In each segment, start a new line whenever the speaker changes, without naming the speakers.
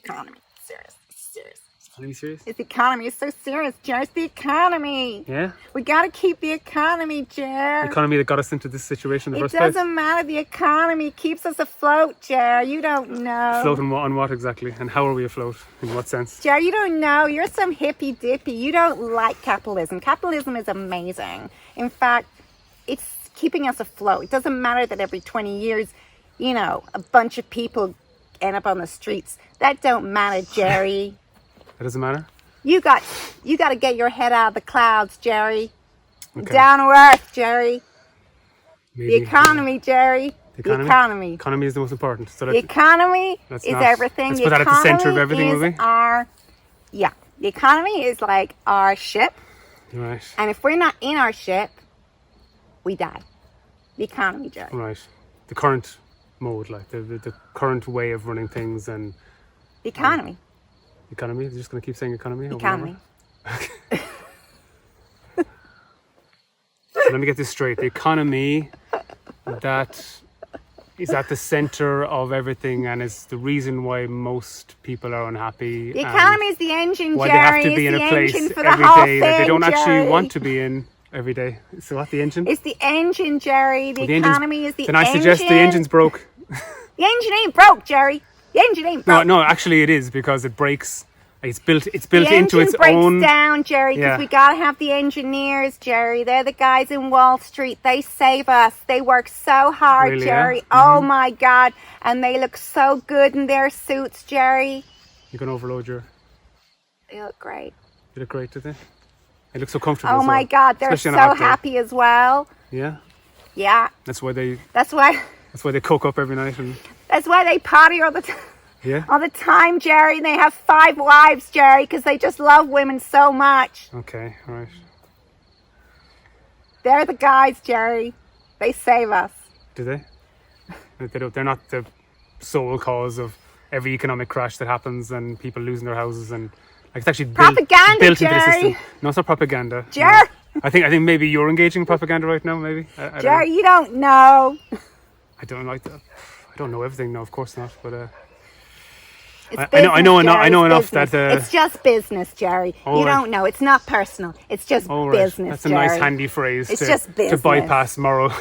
economy. Serious.
Are you serious?
It's the economy. It's so serious, Jer. It's the economy.
Yeah?
We got to keep the economy, Jer.
The economy that got us into this situation in the first
It
place?
doesn't matter. The economy keeps us afloat, Jer. You don't know.
Afloat on what exactly? And how are we afloat? In what sense?
Jer, you don't know. You're some hippy dippy. You don't like capitalism. Capitalism is amazing. In fact, it's keeping us afloat. It doesn't matter that every 20 years, you know, a bunch of people end up on the streets. That don't matter, Jerry.
That doesn't matter?
You got to get your head out of the clouds, Jerry.
Okay.
Down to earth, Jerry.
Maybe,
The economy, Jerry.
The economy? Economy is the most important. So
the economy is everything.
Let's
the
put that at the center of everything, will we?
The economy is like our ship.
Right.
And if we're not in our ship, we die. The economy, Jerry.
Right. The current mode, like the current way of running things and...
The economy.
Economy? You're just going to keep saying economy?
Economy.
Okay. So let me get this straight. The economy that is at the center of everything and is the reason why most people are unhappy.
The economy is the engine,
why
Jerry.
they have to be in a place every day that they don't actually want to be in every day. So what, the engine?
It's the engine, Jerry. The economy is the engine.
Then I suggest the engine's broke.
The engine ain't broke, Jerry. The engine ain't broke.
No, actually it is, because it breaks. It's built into its own.
The engine breaks down, Jerry, because we gotta have the engineers, Jerry. They're the guys in Wall Street. They save us. They work so hard,
Really,
Jerry.
yeah?
Oh my God! And they look so good in their suits, Jerry.
You can overload your.
They look great.
They look great, do they? They look so comfortable.
Oh my God! They're so happy as well.
Yeah.
Yeah.
That's why they cook up every night and.
That's why they party all the time.
Yeah.
All the time, Jerry. They have 5 wives, Jerry, because they just love women so much.
Okay, all right.
They're the guys, Jerry. They save us.
Do they? They're not the sole cause of every economic crash that happens and people losing their houses and like it's actually
propaganda,
built
Jerry.
into the system. No, it's not propaganda.
Jerry.
No. I think maybe you're engaging in propaganda right now. Maybe. I
Jerry, you don't know.
I don't like that. I don't know everything. No, of course not. But
I
know enough that
it's just business, Jerry. You don't know. It's not personal. It's just business.
That's a
Jerry.
nice, handy phrase to bypass a moral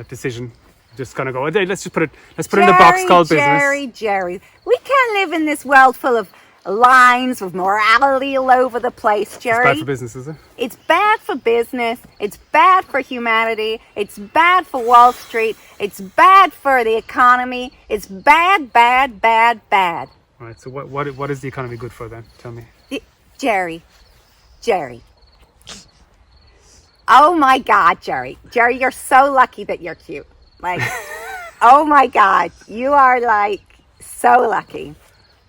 decision. Just kind of go. Let's put it in the box called business.
Jerry, we can't live in this world full of lines with morality all over the place, Jerry.
It's bad for business, is it?
It's bad for business. It's bad for humanity. It's bad for Wall Street. It's bad for the economy. It's bad, bad, bad, bad.
All right. So what is the economy good for then? Tell me.
Jerry. Oh my God, Jerry. Jerry, you're so lucky that you're cute. Like, oh my God, you are like so lucky.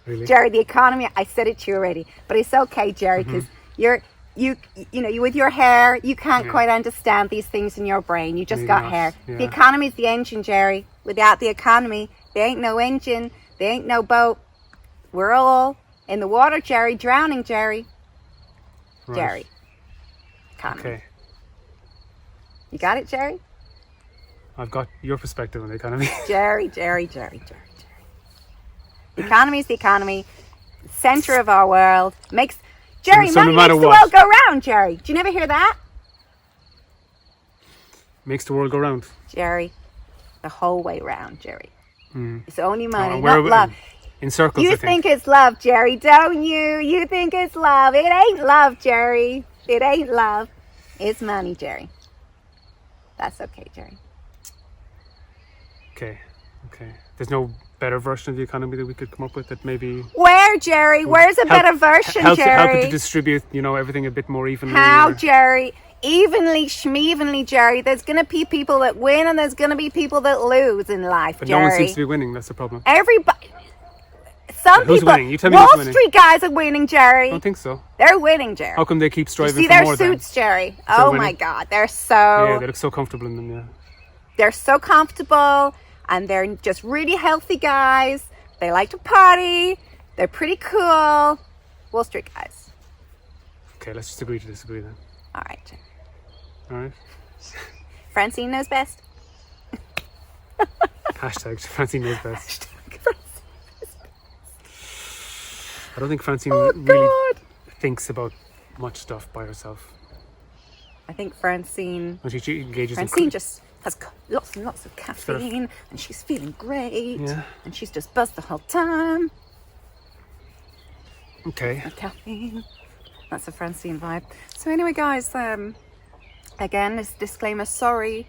Really?
Jerry, the economy, I said it to you already, but it's okay, Jerry, because you with your hair, you can't quite understand these things in your brain. You just got hair. Yeah. The economy is the engine, Jerry. Without the economy, there ain't no engine, there ain't no boat. We're all in the water, Jerry, drowning, Jerry. Right. Jerry. Economy. Okay. You got it, Jerry?
I've got your perspective on the economy.
Jerry. The economy is the economy, center of our world. Jerry, money makes the world go round, Jerry. Do you never hear that?
Makes the world go round.
Jerry, the whole way round, Jerry.
Mm.
It's only money, not love.
In circles,
You think it's love, Jerry, don't you? You think it's love. It ain't love, Jerry. It ain't love. It's money, Jerry. That's okay, Jerry.
Okay. There's no better version of the economy that we could come up with that maybe...
Where, Jerry? Where's a better version, Jerry?
Help to distribute, everything a bit more evenly.
How, Jerry? Evenly, schmevenly, Jerry. There's going to be people that win and there's going to be people that lose in life,
but
Jerry.
No one seems to be winning. That's the problem.
Everybody...
Who's winning? You tell me
Wall
who's winning.
Street guys are winning, Jerry.
I don't think so.
They're winning, Jerry.
How come they keep striving for more
then? You see their suits, Jerry? Oh my God. They're so...
Yeah, they look so comfortable in them, yeah.
They're so comfortable and they're just really healthy guys. They like to party. They're pretty cool. Wall Street guys.
Okay, let's just agree to disagree then.
All right, Jerry.
All right.
Francine knows best.
Hashtag Francine knows best. I don't think Francine
Oh,
really
God.
thinks about much stuff by herself.
I think Francine
When she engages
just has lots and lots of caffeine, and she's feeling great,
Yeah.
and she's just buzzed the whole time.
Okay.
And caffeine. That's a Francine vibe. So anyway, guys, again, this disclaimer, sorry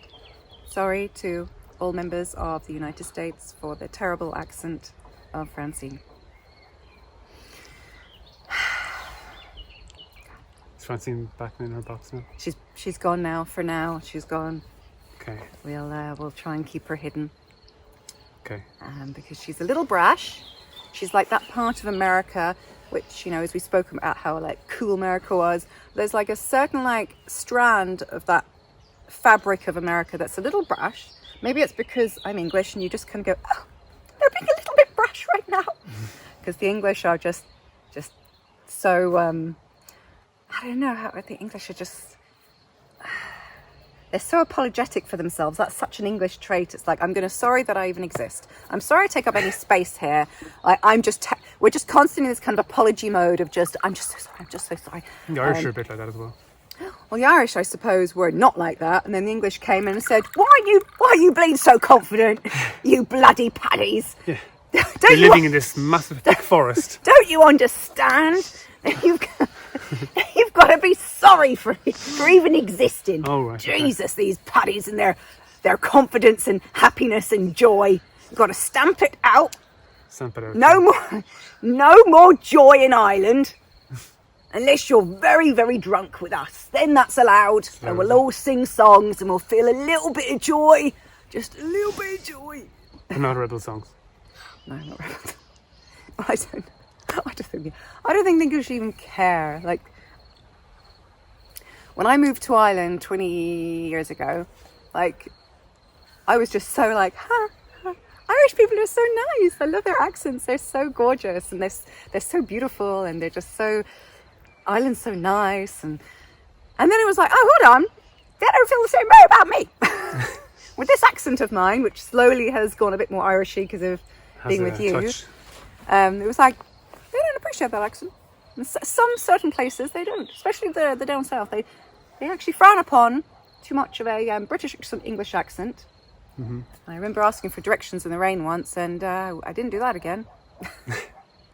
to all members of the United States for the terrible accent of Francine.
Is Francine back in her box now?
She's gone now. For now, she's gone.
Okay.
We'll try and keep her hidden.
Okay.
Because she's a little brash. She's like that part of America, which, you know, as we spoke about how like cool America was, there's like a certain like strand of that fabric of America that's a little brash. Maybe it's because I'm English and you just kind of go, oh, they're being a little bit brash right now. Because the English are just so, I don't know how, the English are just, they're so apologetic for themselves. That's such an English trait. It's like, I'm sorry that I even exist. I'm sorry I take up any space here. We're just constantly in this kind of apology mode of I'm just so sorry.
The Irish are a bit like that as well.
Well, the Irish, I suppose, were not like that. And then the English came in and said, why are you being so confident, you bloody paddies?
Yeah. They're living in this massive thick forest.
Don't you understand? You've got to be sorry for even existing.
Oh, right.
Jesus, these paddies and their confidence and happiness and joy. You've got to stamp it out.
Stamp it out.
No more joy in Ireland. Unless you're very, very drunk with us. Then that's allowed. And we'll all sing songs and we'll feel a little bit of joy. Just a little bit of joy.
Not rebel songs.
No, not rebel. I don't think the English even care. Like, when I moved to Ireland 20 years ago, like, I was just so like, Irish people are so nice. I love their accents. They're so gorgeous and they're so beautiful and they're just so, Ireland's so nice. And then it was like, oh, hold on. They don't feel the same way about me. With this accent of mine, which slowly has gone a bit more Irishy because of being with you. Touch. It was like, they don't appreciate that accent. In some certain places they don't, especially the down south. They actually frown upon too much of a British English accent. Mm-hmm. I remember asking for directions in the rain once, and I didn't do that again.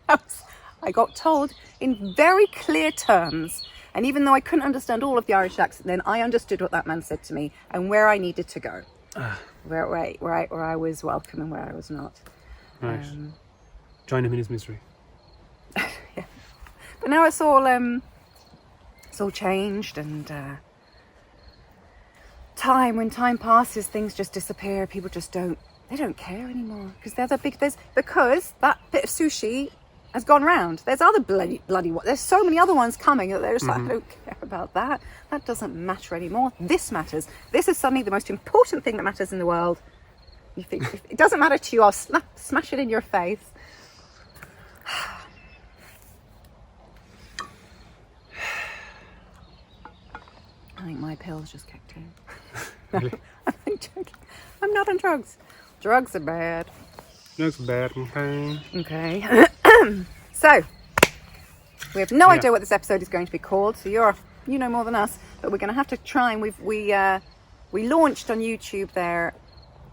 I got told in very clear terms, and even though I couldn't understand all of the Irish accent, then I understood what that man said to me and where I needed to go, where I was welcome and where I was not.
Right. Join him in his misery.
Yeah. But now it's all changed, and when time passes, things just disappear. People just don't care anymore because because that bit of sushi has gone round. There's other bloody there's so many other ones coming that they're just like, I don't care about that. That doesn't matter anymore. This matters. This is suddenly the most important thing that matters in the world. You think if it doesn't matter to you, I'll smash it in your face. I think my pills just kicked in.
Really?
I'm joking. I'm not on drugs. Drugs are bad.
Drugs are bad, okay.
Okay. So, we have no idea what this episode is going to be called, so you know more than us, but we're going to have to try, and we launched on YouTube there.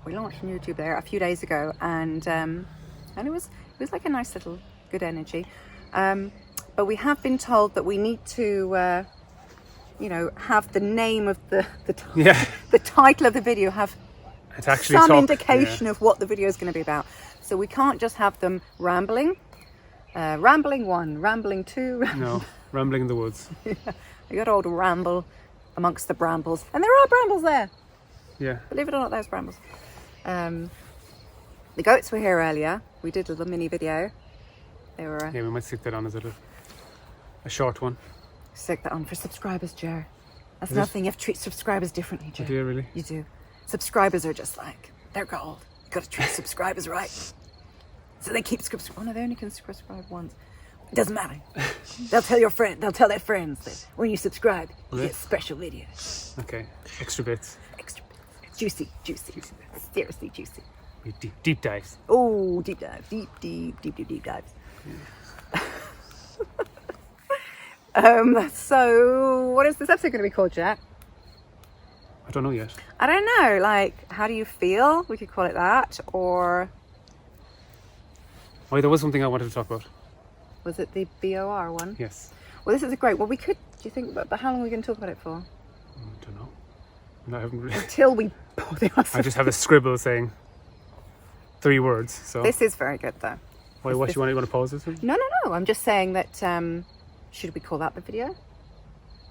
We launched on YouTube there a few days ago, and it was like a nice little good energy. But we have been told that we need to have the name of the title of the video have some indication of what the video is going to be about. So we can't just have them rambling. Rambling 1, rambling 2.
No, rambling in the woods.
Yeah, you got to ramble amongst the brambles. And there are brambles there.
Yeah.
Believe it or not, there's brambles. The goats were here earlier. We did a little mini video. They were...
we might stick that on as a short one.
Stick that on for subscribers, Jer. That's nothing. You have to treat subscribers differently, Jer.
Do you really?
You do. Subscribers are just like, they're gold. You got to treat subscribers right. So they keep subscribing. Oh no, they only can subscribe once. It doesn't matter. They'll tell their friends that when you subscribe, you get special videos.
Okay. Extra bits.
Juicy. Seriously juicy.
Deep dives.
Oh, deep dives. Deep dives. So what is this episode going to be called, Jack?
I don't know yet.
I don't know. Like, how do you feel? We could call it that, or
Oh, there was something I wanted to talk about.
was it the BOR one?
Yes.
Well, this is a great. Well, we could. Do you think? But how long are we going to talk about it for?
I don't know. No, I haven't really.
Until we bore the
I just have a scribble saying 3 words. So
This is very good, though.
why? What you want to pause this?
No. I'm just saying that. Should we call that the video?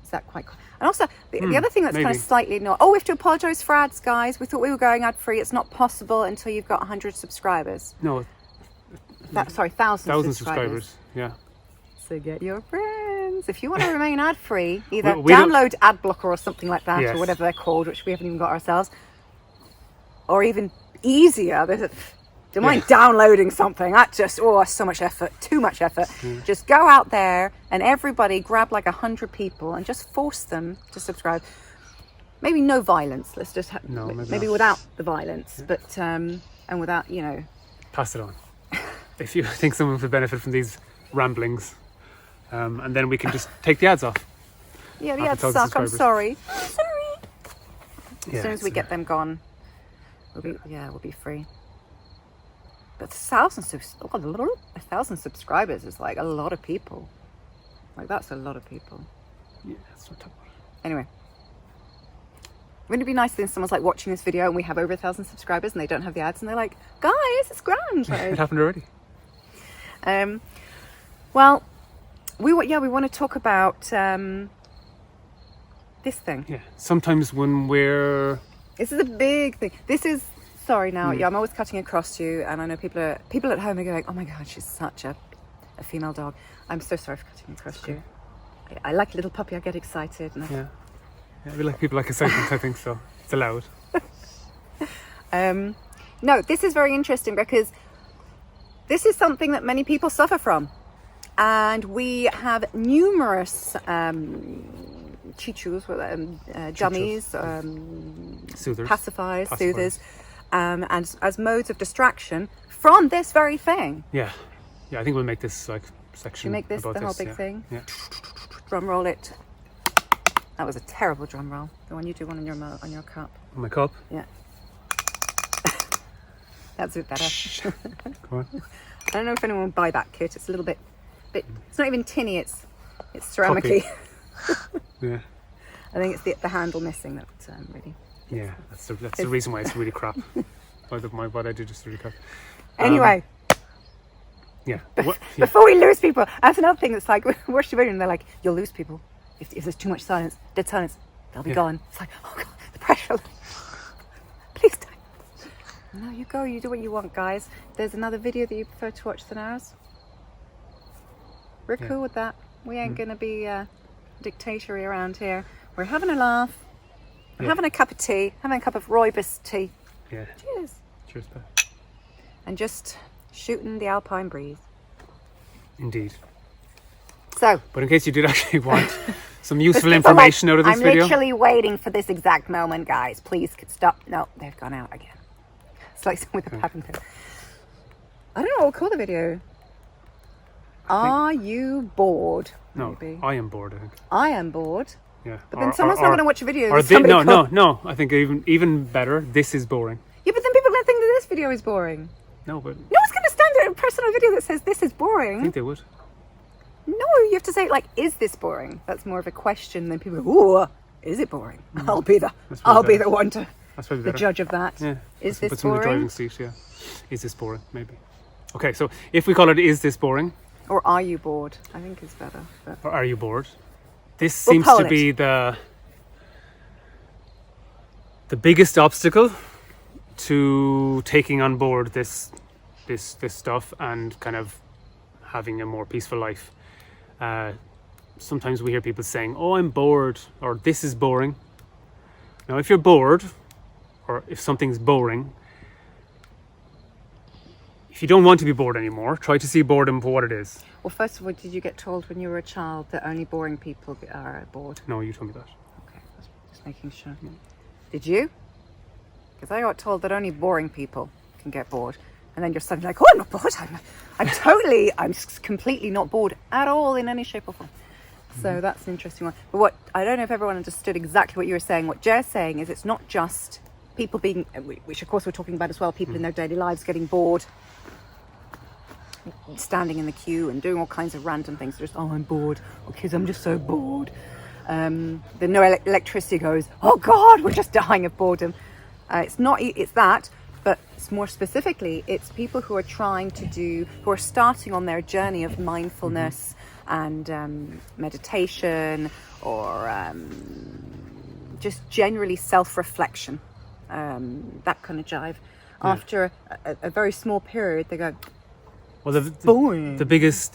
Is that quite? And also, the other thing that's kind
maybe.
of slightly annoying. Oh, we have to apologise for ads, guys. We thought we were going ad free. It's not possible until you've got 100 subscribers.
No,
1,000
subscribers. Yeah.
So get your friends. If you want to remain ad free, either
We don't-
download ad blocker or something like that,
Yes.
or whatever they're called, which we haven't even got ourselves. Or even easier, don't mind downloading something. That just so much effort, too much effort. Just go out there and everybody grab like 100 people and just force them to subscribe. Maybe no violence. Let's just
No,
maybe
not.
without the violence, but and without
Pass it on. If you think someone would benefit from these ramblings, and then we can just take the ads off.
Yeah, the
After
ads
1,000
suck. I'm
subscribers.
sorry.
Yeah,
As soon as we
so-
get them gone, we'll be free. But 1,000 subscribers is like a lot of people. Like that's a lot of people.
Yeah, that's not talk about it.
Anyway, wouldn't it be nice if someone's like watching this video and we have over 1,000 subscribers and they don't have the ads and they're like, guys, it's grand.
It
Like,
happened already.
well, we want to talk about this thing.
Yeah. Sometimes when we're
This is a big thing. This is sorry now. Yeah, I'm always cutting across you, and I know people at home are going, "Oh my God, she's such a female dog." I'm so sorry for cutting across you. I like a little puppy. I get excited. And
yeah, we like people like excitement. I think so. It's allowed.
No, this is very interesting because this is something that many people suffer from, and we have numerous chichus, dummies,
Soothers.
pacifiers, soothers, and as modes of distraction from this very thing.
Yeah. I think we'll make this like section.
You make this
about
the whole big
yeah.
thing.
Yeah.
Drum roll it. That was a terrible drum roll. The one you do on your cup.
On my cup.
Yeah. That's a bit better.
Come on.
I don't know if anyone would buy that kit. It's a little bit. It's not even tinny. It's ceramic-y.
Yeah.
I think it's the handle missing that really.
Yeah. That's the reason why it's really crap. What I did is really crap.
Anyway,
Yeah. What, yeah.
before we lose people, that's another thing that's like we're shooting and they're like, you'll lose people if there's too much silence, dead silence. They'll be gone. It's like, oh God, the pressure. Please don't. No, you go. You do what you want, guys. There's another video that you prefer to watch than ours. We're cool with that. We ain't gonna be dictatory around here. We're having a laugh. We're having a cup of tea. Having a cup of rooibos tea.
Yeah.
Cheers.
Cheers, pal.
And just shooting the alpine breeze.
Indeed.
So.
But in case you did actually want some useful information out of this
I'm
video.
literally waiting for this exact moment, guys. Please stop. No, they've gone out again. It's like with a pattern pen. I don't know what we'll call the video. Are you bored?
No,
Maybe.
I am bored, I think.
I am bored.
Yeah.
But then someone's not going to watch a video.
Or
that somebody
no. I think even better. This is boring.
Yeah, but then people are going to think that this video is boring.
No, but
No one's going to stand at a personal video that says this is
I
boring.
think they would.
No, you have to say like, is this boring? That's more of a question than people go, ooh, is it boring? I'll be the one to
That's probably
the
better.
judge of that.
Yeah.
Is
Put
this
some in the
boring?
driving seat, yeah. Is this boring? Maybe. Okay, so if we call it "Is this boring?"
Or are you bored? I think it's better. But...
or "Are you bored?" This
We'll
seems
poll
to
it.
be the biggest obstacle to taking on board this stuff and kind of having a more peaceful life. Sometimes we hear people saying, "Oh, I'm bored," or "This is boring." Now, if you're bored, or if something's boring, if you don't want to be bored anymore, try to see boredom for what it is.
Well, first of all, did you get told when you were a child that only boring people are bored?
No, you told me that.
Okay, just making sure. Did you? Because I got told that only boring people can get bored. And then you're suddenly like, oh, I'm not bored. I'm completely not bored at all in any shape or form. So that's an interesting one. But what I don't know if everyone understood exactly what you were saying. What Jer's saying is it's not just people being, which of course we're talking about as well, people in their daily lives getting bored, standing in the queue and doing all kinds of random things. Just, oh, I'm bored. Oh, kids, I'm just so bored. The no electricity goes, oh God, we're just dying of boredom. It's that, but it's more specifically, it's people who are who are starting on their journey of mindfulness and meditation, or just generally self-reflection, that kind of jive. After a very small period, they go,
well, the biggest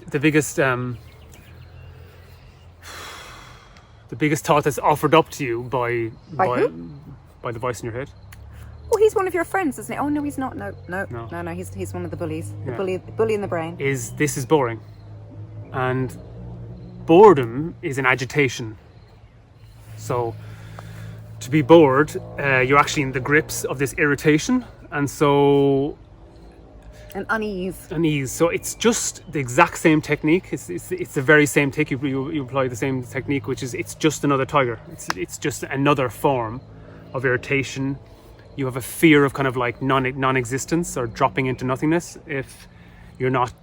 thought that's offered up to you by the voice in your head.
Oh, he's one of your friends, isn't he? Oh no, he's not. No. He's one of the bullies. The bully in the brain.
This is boring, and boredom is an agitation. So, to be bored, you're actually in the grips of this irritation, and so.
And unease.
So it's just the exact same technique. It's the very same technique. You apply the same technique, which is it's just another tiger. It's just another form of irritation. You have a fear of kind of like non-existence or dropping into nothingness if you're not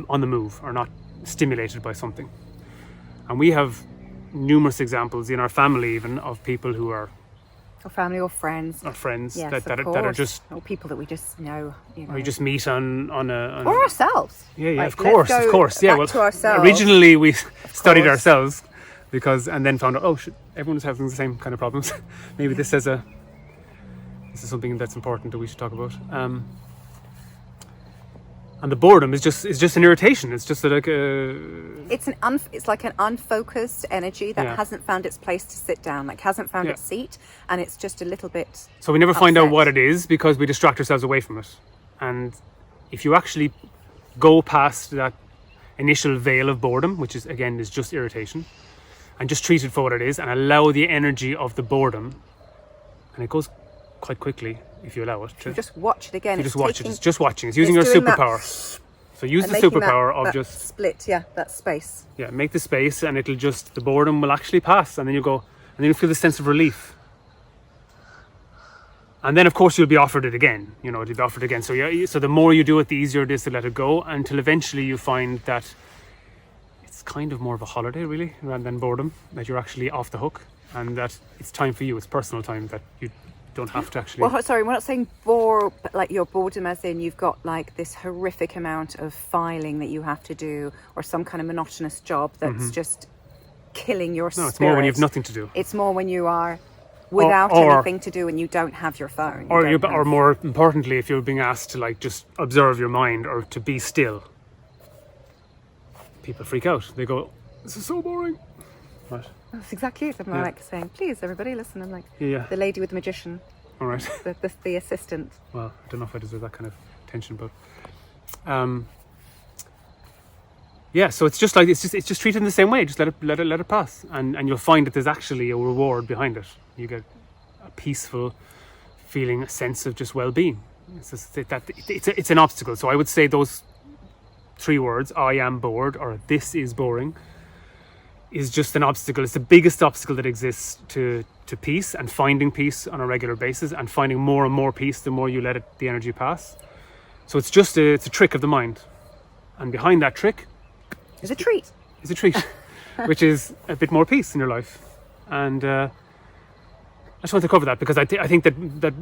on the move or not stimulated by something. And we have numerous examples in our family even of people who are
or family or friends.
Yes, that are just,
or people that we just know,
or you just meet on
or ourselves.
Yeah,
like,
of course. Yeah,
back to ourselves.
Originally we studied ourselves and then found out, oh shit, everyone's having the same kind of problems. Maybe this is something that's important that we should talk about. And the boredom is just an irritation. It's just like
it's like an unfocused energy that hasn't found its place to sit down, like hasn't found its seat, and it's just a little bit.
So we never find out what it is because we distract ourselves away from it. And if you actually go past that initial veil of boredom, which is just irritation, and just treat it for what it is, and allow the energy of the boredom, and it goes quite quickly if you allow it to.
Just watch it again.
It's just watching. It's using your superpower. So use the superpower of just
split, that space.
Yeah, make the space, and the boredom will actually pass, and then you'll feel the sense of relief. And then of course you'll be offered it again. It'll be offered again. So the more you do it, the easier it is to let it go, until eventually you find that it's kind of more of a holiday, really, rather than boredom, that you're actually off the hook, and that it's time for you. It's personal time that you don't have to actually.
Well, sorry, we're not saying bore, but like your boredom as in you've got like this horrific amount of filing that you have to do, or some kind of monotonous job that's just killing your spirit.
No, it's more when you have nothing to do.
It's more when you are without anything to do and you don't have your phone.
Or more importantly, if you're being asked to like just observe your mind or to be still, people freak out. They go, "This is so boring." Right.
That's exactly it. I'm like saying, please, everybody, listen. I'm like, the lady with the magician.
All right.
The assistant.
Well, I don't know if I deserve that kind of attention, but so it's just like it's just treated in the same way. Just let it pass, and you'll find that there's actually a reward behind it. You get a peaceful feeling, a sense of just well-being. It's an obstacle. So I would say those 3 words: I am bored, or this is boring, is just an obstacle. It's the biggest obstacle that exists to peace and finding peace on a regular basis, and finding more and more peace the more you let the energy pass. So it's just it's a trick of the mind, and behind that trick
is a treat,
which is a bit more peace in your life. And I just want to cover that because I think that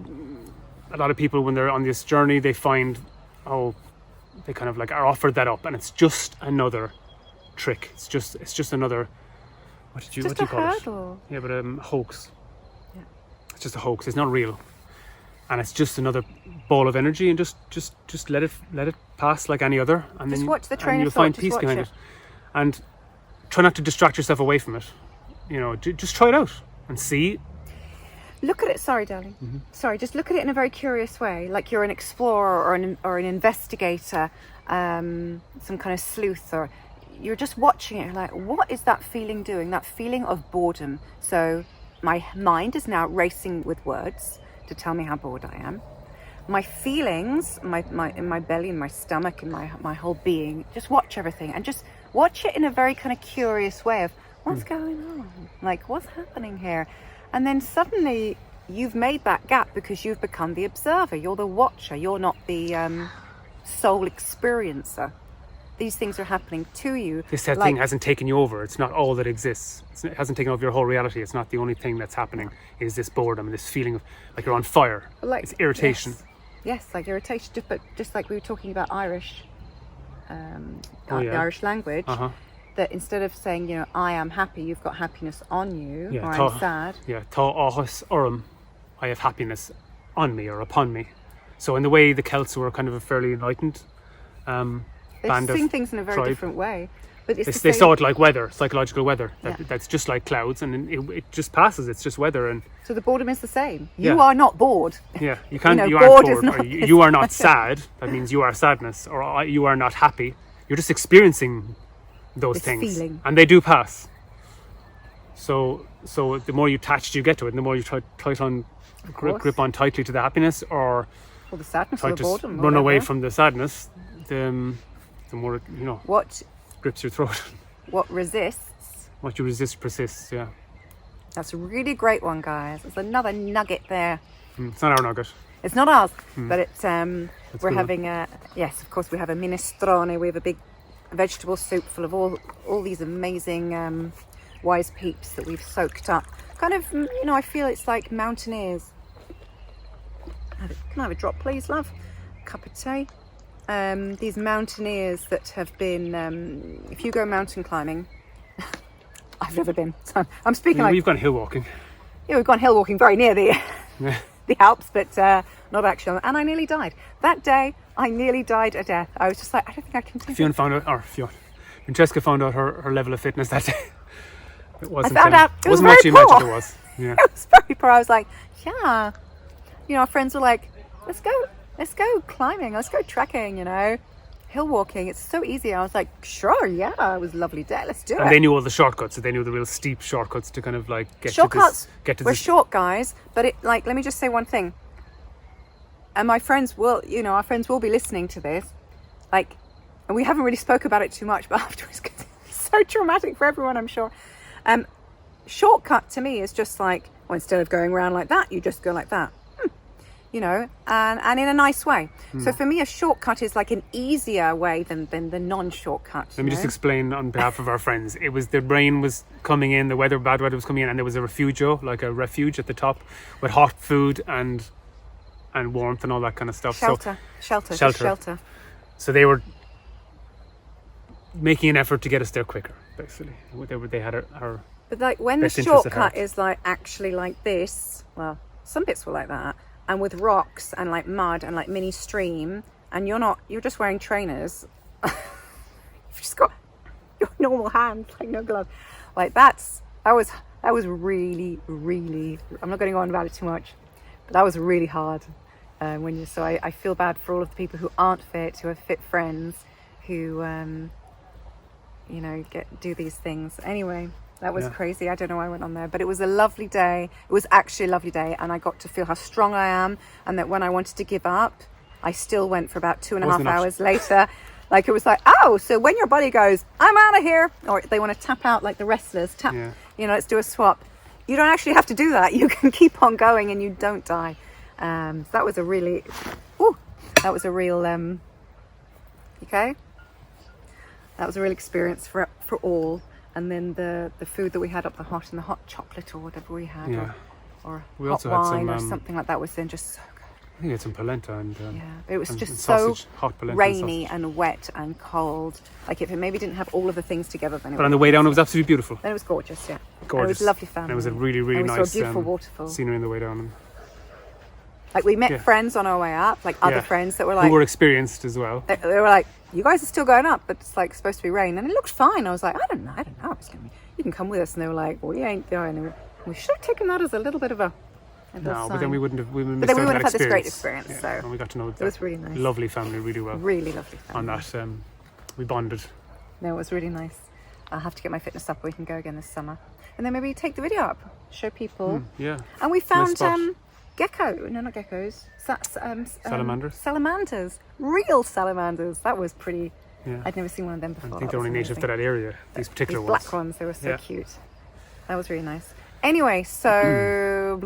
a lot of people, when they're on this journey, they find they kind of like are offered that up, and it's just another trick. It's just another what do you call
hurdle.
It? Yeah, but hoax. Yeah. It's just a hoax. It's not real, and it's just another ball of energy. And just let it pass like any other, and
just
then
watch the train
you'll
of thought.
find peace behind it. And try not to distract yourself away from it. Just try it out and see.
Look at it. Sorry, darling. Mm-hmm. Sorry. Just look at it in a very curious way, like you're an explorer or an investigator, some kind of sleuth, or you're just watching it. You're like, what is that feeling doing? That feeling of boredom. So my mind is now racing with words to tell me how bored I am. My feelings, in my belly, in my stomach, in my whole being. Just watch everything and just watch it in a very kind of curious way of What's going on? Like, what's happening here? And then suddenly you've made that gap because you've become the observer. You're the watcher. You're not the soul experiencer. These things are happening to you.
This thing hasn't taken you over. It's not all that exists. It hasn't taken over your whole reality. It's not the only thing that's happening. Is this boredom, this feeling of like you're on fire.
Like,
it's irritation.
Yes, like irritation. But just like we were talking about Irish, the Irish language, that instead of saying, you know, I am happy, you've got happiness on you, or I'm sad.
Yeah, tá áthas orm, I have happiness on me or upon me. So in the way the Celts were kind of a fairly enlightened
They've seen things in a very different way. But
they saw it like weather, psychological weather. That's just like clouds, and it just passes. It's just weather, and
so the boredom is the same. You are not bored.
Yeah, you can't. You aren't bored. Or you are not sad. That means you are sadness, or you are not happy. You're just experiencing those things, and they do pass. So the more attached you get to it, and the more you grip on tightly to the happiness, or
the sadness, or the boredom,
run away from the sadness, the more
what
grips your throat.
What resists?
What you resist persists. Yeah.
That's a really great one, guys. There's another nugget there.
It's not our nugget.
It's not ours, but it's we're having yes, of course we have a minestrone. We have a big vegetable soup full of all these amazing wise peeps that we've soaked up. Kind of, I feel it's like mountaineers. Can I have a drop, please, love? Cup of tea. These mountaineers that have been, if you go mountain climbing, I've never been, so I'm speaking like...
We've gone hill walking.
Yeah, we've gone hill walking very near the Alps, but not actually. And I nearly died. That day, I nearly died a death. I was just like, I don't think I can do it.
Francesca found out her level of fitness that day. It wasn't,
I found out it was
wasn't what
very
she
poor.
imagined it was. Yeah.
It was very poor. I was like, yeah. Our friends were like, let's go climbing, let's go trekking, hill walking. It's so easy. I was like, sure, yeah, it was a lovely day. Let's do it.
And they knew all the shortcuts. So they knew the real steep shortcuts to kind of like get
shortcuts.
Get to
we're
this.
Short guys, but let me just say one thing. And my friends will, our friends will be listening to this. And we haven't really spoke about it too much, but afterwards, because it's so traumatic for everyone, I'm sure. Shortcut to me is just like, instead of going around like that, you just go like that. And in a nice way. So for me, a shortcut is like an easier way than the non-shortcut.
Let me just explain on behalf of our friends. It was the rain was coming in, bad weather was coming in, and there was a refugio, like a refuge at the top with hot food and warmth and all that kind of stuff.
Shelter.
So they were making an effort to get us there quicker, basically. They had our
But when the shortcut is actually like this, well, some bits were like that. And with rocks and mud and mini stream, and you're just wearing trainers. You've just got your normal hands, no gloves. That was really, really, I'm not going to go on about it too much, but that was really hard. So I feel bad for all of the people who aren't fit, who have fit friends, who, do these things. Anyway. That was crazy. I don't know why I went on there, but it was a lovely day. It was actually a lovely day, and I got to feel how strong I am, and that when I wanted to give up, I still went for about 2.5 hours later. It was like, so when your body goes, I'm out of here, or they want to tap out like the wrestlers, let's do a swap. You don't actually have to do that. You can keep on going, and you don't die. So that was a real, okay? That was a real experience for all. And then the food that we had up the hot, and the hot chocolate or whatever we had, or
we
hot
also
wine
had
or something like that was then just so good.
I think it's some polenta and
it was just
sausage,
so
hot polenta
rainy and wet and cold. If it maybe didn't have all of the things together, then.
But on the way down, it was absolutely beautiful.
Then it was gorgeous, yeah.
Gorgeous.
And it was lovely family.
And it was a really, really
and we
nice
saw a beautiful waterfall.
Scenery on the way down.
And we met friends on our way up, other friends that were
who were experienced as well.
They were like, you guys are still going up, but it's supposed to be rain, and it looked fine. I was like, I don't know. It's gonna be. You can come with us, and they were like, well, you ain't going. And we should have taken that as a little bit of a.
No, but then we wouldn't have. We
but then we would have had this great experience.
Yeah,
so
and we got to know
it was really nice.
Lovely family, really well.
Really lovely family.
On that, we bonded.
No, it was really nice. I'll have to get my fitness up. We can go again this summer, and then maybe take the video up, show people.
Yeah.
And we found gecko. No, not geckos.
Salamanders.
Salamanders. Real salamanders. That was pretty
Yeah.
I'd never seen one of them before.
I think they're only native to that area. These particular
black ones, they were so cute. That was really nice. Anyway, so